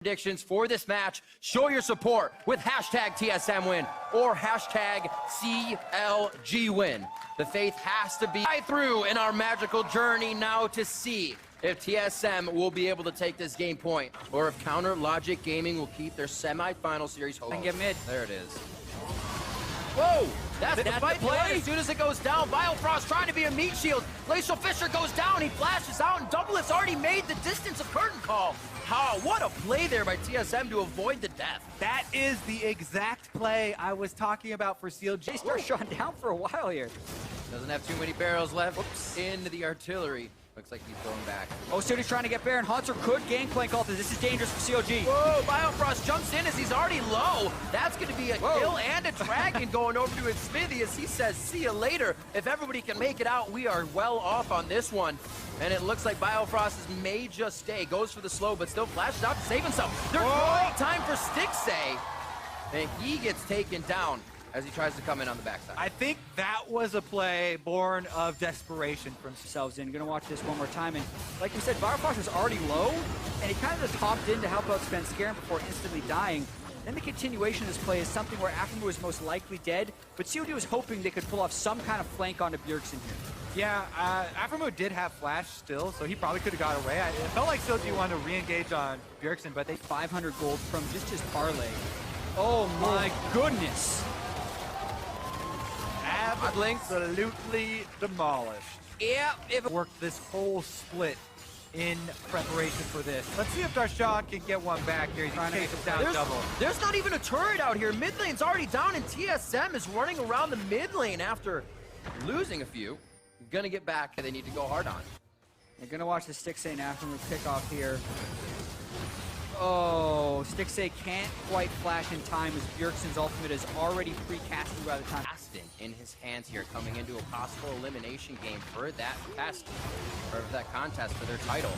predictions for this match. Show your support with hashtag TSM win or hashtag CLG win. The faith has to be through in our magical journey now to see if TSM will be able to take this game point or if Counter Logic Gaming will keep their semifinal series host. And get mid. There it is. Whoa! That's the fight play. As soon as it goes down, Biofrost trying to be a meat shield. Glacial Fisher goes down, he flashes out, and Doublelift's already made the distance of curtain call. What a play there by TSM to avoid the death. That is the exact play I was talking about for CLG. They start shutting down for a while here. Doesn't have too many barrels left. Oops. Into the artillery. Looks like he's going back. Oh, City's trying to get Baron. Hunter could gangplank off this. This is dangerous for CLG. Whoa, Biofrost jumps in as he's already low. That's going to be a kill and a dragon going over to his Smithy as he says, see you later. If everybody can make it out, we are well off on this one. And it looks like Biofrost may just stay. Goes for the slow, but still flashes out to save himself. There's great time for Stixay. And he gets taken down as he tries to come in on the backside. I think that was a play born of desperation from themselves in. Gonna watch this one more time. And like you said, Biofrost was already low, and he kind of just hopped in to help out Svenskeren before instantly dying. Then the continuation of this play is something where Afremu was most likely dead, but CLG was hoping they could pull off some kind of flank onto Bjergsen here. Yeah, Afremu did have flash still, so he probably could have got away. It felt like CLG wanted to re-engage on Bjergsen, but they 500 gold from just his parlay. Oh my goodness. Absolutely demolished. Yeah, it worked this whole split in preparation for this. Let's see if Darshan can get one back here. He's trying to chase him down double. There's not even a turret out here. Mid lane's already down, and TSM is running around the mid lane after losing a few. Gonna get back, they need to go hard on. They're gonna watch the Stixay and Afremu pick off here. Oh, Stixay can't quite flash in time as Bjergsen's ultimate is already pre-casting by the time. Aston in his hands here, coming into a possible elimination game for that test, or that contest for their title.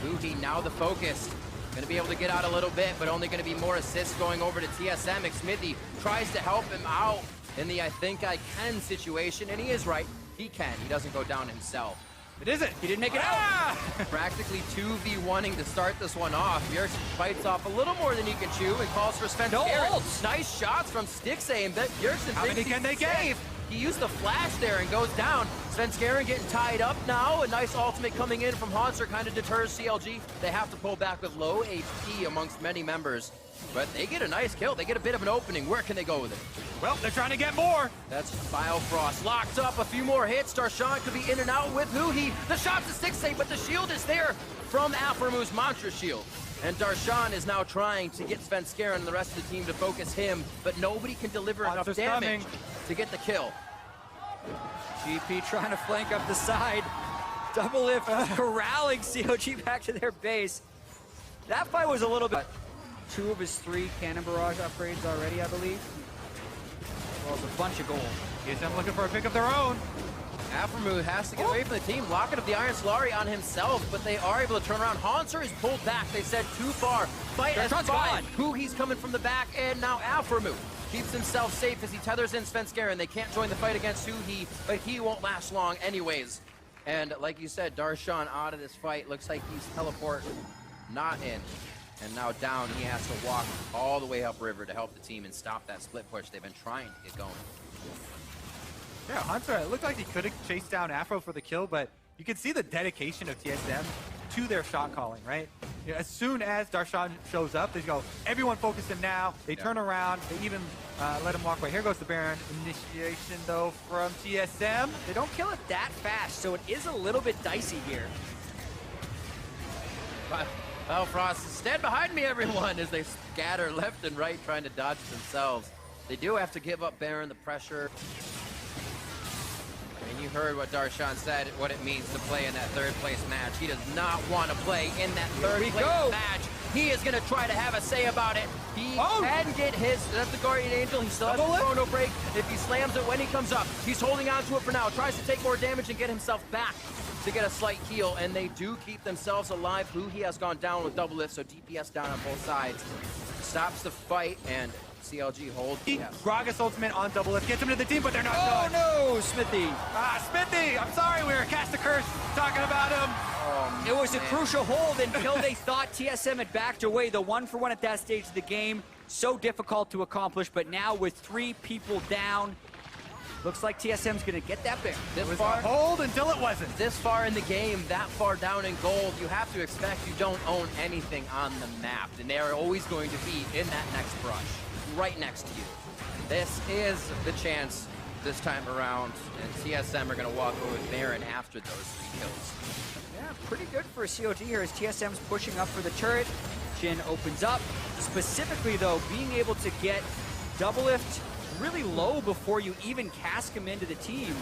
Luhi now the focus. Gonna be able to get out a little bit, but only gonna be more assists going over to TSM. McSmithy tries to help him out in the I think I can situation, and he is right. He can. He doesn't go down himself. It isn't. He didn't make it out. Practically 2v1ing to start this one off. Bjergsen fights off a little more than he can chew and calls for Svenskeren. Nice shots from Stixay, and Bjergsen thinks he's safe. He used the flash there and goes down. Svenskeren getting tied up now. A nice ultimate coming in from Haunter kind of deters CLG. They have to pull back with low HP amongst many members. But they get a nice kill. They get a bit of an opening. Where can they go with it? Well, they're trying to get more. That's Biofrost locked up. A few more hits. Darshan could be in and out with Luhi. The shot to Stixay, but the shield is there from Afremu's Mantra Shield. And Darshan is now trying to get Svenskeren and the rest of the team to focus him, but nobody can deliver enough damage to get the kill. GP trying to flank up the side. Doublelift corralling CLG back to their base. That fight was a little bit... 2 of his 3 cannon barrage upgrades already, I believe. Well, it's a bunch of gold. TSM looking for a pick of their own. Afremu has to get away from the team. Locket of the Iron Solari on himself, but they are able to turn around. Haunter is pulled back. They said too far. Fight as fine. He's coming from the back, and now Afremu keeps himself safe as he tethers in Svenskeren. They can't join the fight against Huhi, but he won't last long anyways. And like you said, Darshan out of this fight. Looks like he's teleport not in. And now down, he has to walk all the way upriver to help the team and stop that split push they've been trying to get going. Yeah, Hunter, it looked like he could have chased down Afro for the kill, but you can see the dedication of TSM to their shot calling, right? You know, as soon as Darshan shows up, they go, everyone focus him now. They turn around, they even let him walk away. Here goes the Baron. Initiation, though, from TSM. They don't kill it that fast, so it is a little bit dicey here. Frost, stand behind me, everyone, as they scatter left and right trying to dodge themselves. They do have to give up Baron the pressure. And you heard what Darshan said, what it means to play in that third place match. He does not want to play in that third place match. He is going to try to have a say about it. He can get his, that's the Guardian Angel. He still has a chrono break. If he slams it when he comes up, he's holding on to it for now. Tries to take more damage and get himself back to get a slight heal, and they do keep themselves alive. He has gone down with Doublelift, so DPS down on both sides. Stops the fight, and CLG holds. Gragas ultimate on Doublelift, gets him to the team, but they're not done. Oh no, Smithy. Smithy, I'm sorry, we were cast a curse talking about him. It was a crucial hold until they thought TSM had backed away. The 1-for-1 at that stage of the game, so difficult to accomplish, but now with 3 people down, looks like TSM's gonna get that bear. This It was far, a hold until it wasn't. this far in the game, that far down in gold, you have to expect you don't own anything on the map, and they are always going to be in that next brush, right next to you. This is the chance this time around, and TSM are going to walk away with Baron after those 3 kills. Yeah, pretty good for a CLG here as TSM's pushing up for the turret. Jhin opens up. Specifically, though, being able to get Doublelift really low before you even cast him into the team.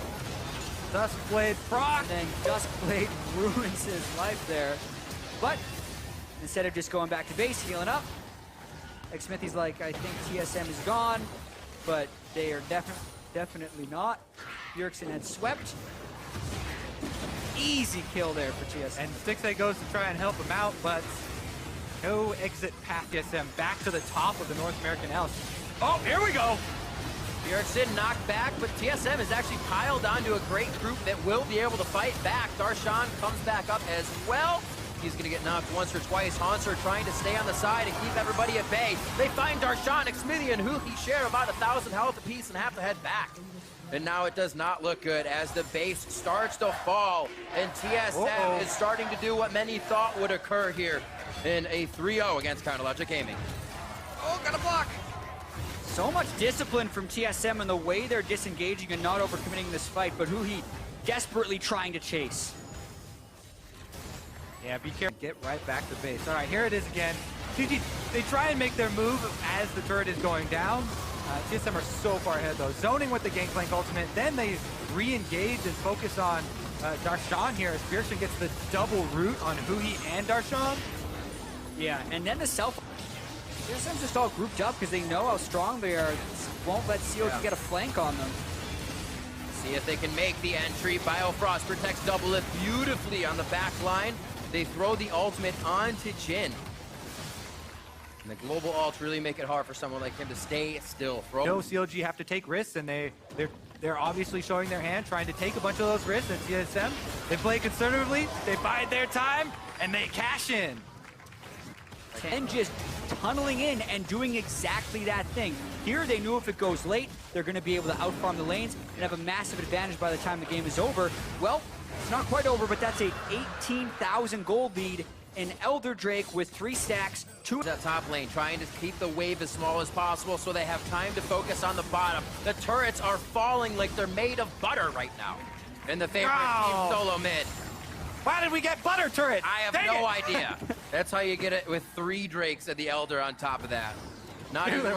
Duskblade proc. And then Duskblade ruins his life there. But instead of just going back to base, healing up, Xmithy's like, I think TSM is gone, but they are definitely not. Bjergsen had swept. Easy kill there for TSM. And Stixay goes to try and help him out, but no exit path. TSM back to the top of the North American L. Oh, here we go. Bjergsen knocked back, but TSM is actually piled onto a great group that will be able to fight back. Darshan comes back up as well. He's going to get knocked once or twice. Hanser trying to stay on the side and keep everybody at bay. They find Darshan, Xmithy, and Huhi share about 1,000 health apiece and have to head back. And now it does not look good as the base starts to fall. And TSM is starting to do what many thought would occur here in a 3-0 against Counterlogic Gaming. Oh, got a block. So much discipline from TSM in the way they're disengaging and not overcommitting this fight, but Huhi desperately trying to chase. Yeah, be careful. Get right back to base. All right, here it is again. CG, they try and make their move as the turret is going down. TSM are so far ahead, though. Zoning with the Gangplank ultimate. Then they re-engage and focus on Darshan here as Bjergsen gets the double root on Huhi and Darshan. Yeah, and then the self... TSM's just all grouped up because they know how strong they are. Won't let CLG get a flank on them. See if they can make the entry. Biofrost protects Doublelift beautifully on the back line. They throw the ultimate onto Jhin. And the global ults really make it hard for someone like him to stay still. No, CLG have to take risks, and they're obviously showing their hand, trying to take a bunch of those risks. And TSM, they play conservatively, they bide their time, and they cash in. And just tunneling in and doing exactly that thing. Here they knew if it goes late, they're going to be able to outfarm the lanes and have a massive advantage by the time the game is over. Well, it's not quite over, but that's a 18,000 gold lead. An Elder Drake with 3 stacks, 2 that top lane, trying to keep the wave as small as possible so they have time to focus on the bottom. The turrets are falling like they're made of butter right now. And the favorite team, SoloMid. Why did we get butter turret? I have no idea. That's how you get it with 3 Drakes and the Elder on top of that. Not even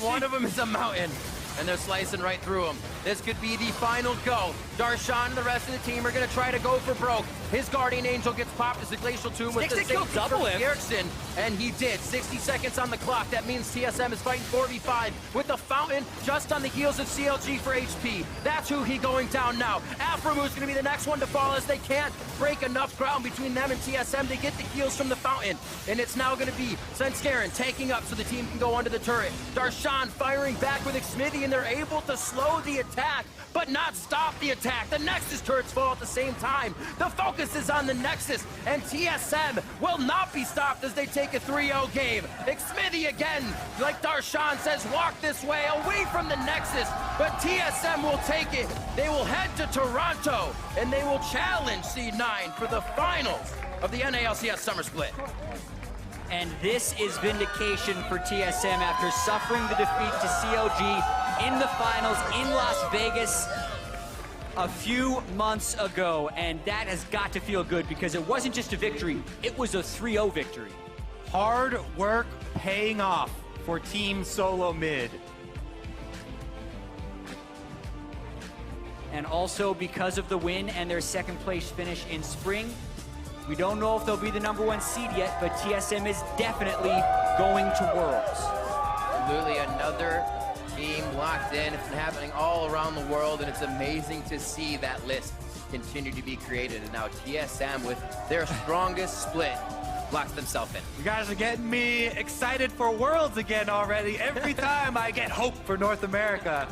one of them is a mountain. And they're slicing right through him. This could be the final go. Darshan and the rest of the team are going to try to go for broke. His Guardian Angel gets popped as the Glacial Tomb with the safety from Bjergsen, and he did. 60 seconds on the clock. That means TSM is fighting 4v5 with the Fountain just on the heels of CLG for HP. That's Huhi going down now. Afromu's going to be the next one to fall as they can't break enough ground between them and TSM to get the heals from the Fountain. And it's now going to be Senskaran taking up so the team can go under the turret. Darshan firing back with Xmithy, and they're able to slow the attack, but not stop the attack. The Nexus turrets fall at the same time. The focus is on the Nexus, and TSM will not be stopped as they take a 3-0 game. Xmithy again, like Darshan says, walk this way, away from the Nexus, but TSM will take it. They will head to Toronto, and they will challenge C9 for the finals of the NA LCS Summer Split. And this is vindication for TSM after suffering the defeat to CLG in the finals in Las Vegas a few months ago. And that has got to feel good because it wasn't just a victory, it was a 3-0 victory. Hard work paying off for Team SoloMid. And also because of the win and their second place finish in spring, we don't know if they'll be the #1 seed yet, but TSM is definitely going to Worlds. Absolutely, another team locked in. It's been happening all around the world, and it's amazing to see that list continue to be created. And now TSM, with their strongest split, locks themselves in. You guys are getting me excited for Worlds again already. Every time I get hope for North America.